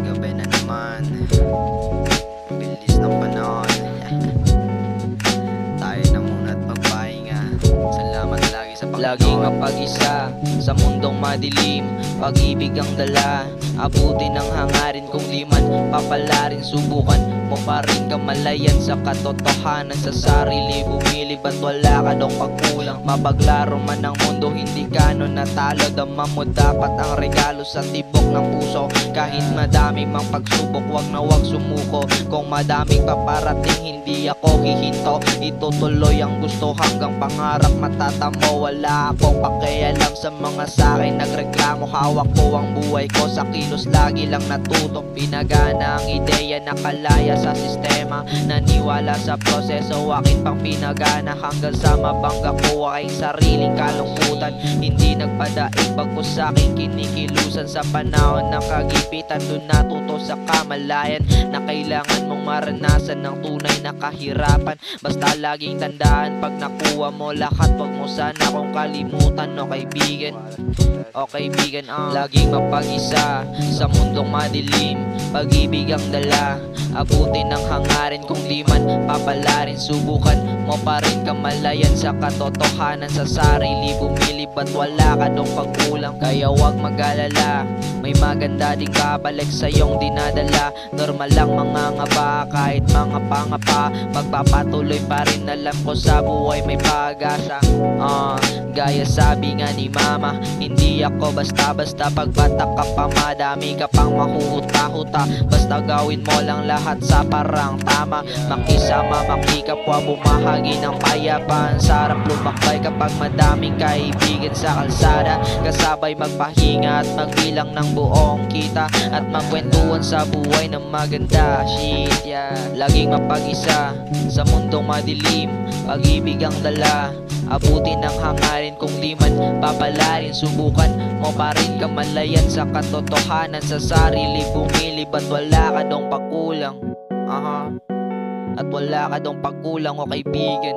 Gabi na naman, bilis ng panahon. Tayo na muna at magpahinga. Salamat lagi sa Panginoon. Laging mapag-isa sa mundong madilim, pag-ibig ang dala. Abutin ang hangarin kung di man papalarin. Subukan mo pa rin kamalayan sa katotohanan. Sa sarili bumilib at wala ka daw pagkulang. Mapaglaro man ang mundo, hindi ka nun natalo. Dama mo dapat ang regalo sa tibok ng puso. Kahit madami mang pagsubok, wag na wag sumuko. Kung madaming paparating, hindi ako hihinto. Itutuloy ang gusto hanggang pangarap matatamo. Wala akong pakialam sa mga sakin nagreklamo. Hawak ko ang buhay ko sa kilos, lagi lang natuto. Pinagana ang ideya, nakalaya sa sistema. Naniwala sa proseso, akin pang pinagana. Hanggang sa mabangga ko aking sariling kalungkutan. Hindi nagpadaig bagkus sa aking kinikilusan. Sa panahon ng kagipitan, dun natuto sa kamalayan na kailangan mong maranasan ng tunay na kahirapan. Basta laging tandaan, pag nakuha mo lahat, wag mo sana kung kalimutan. O kaibigan, laging mapag-isa sa mundong madilim, pag-ibig ang dala. Abutin ang hangarin kung di man papalarin. Subukan mo pa rin kamalayan sa katotohanan. Sa sarili bumilib at wala ka dong pagkulang. Kaya wag mag-alala, may maganda ding babalik sa iyong dinadala. Normal lang mga ngaba, kahit mga pangapa. Magpapatuloy pa rin, alam ko sa buhay may pag-asa. Gaya sabi nga ni mama, hindi ako basta-basta. Pagbata ka pa, madami ka pang mahuhuta-huta. Basta gawin mo lang lahat sa parang tama. Makisama, makikapwa, bumahagi ng payapaan. Sarap lumakbay kapag madaming kaibigan sa kalsada. Kasabay magpahinga at magbilang ng buong kita. At magkwentuhan sa buhay ng maganda. Shit, yeah. Laging mapag-isa sa mundong madilim, pag-ibig ang dala. Abutin ang hangarin kung di man papalarin. Subukan mo pa rin kamalayan sa katotohanan. Sa sarili bumilib at wala ka dong pagkulang. At wala ka dong pagkulang, o kaibigan.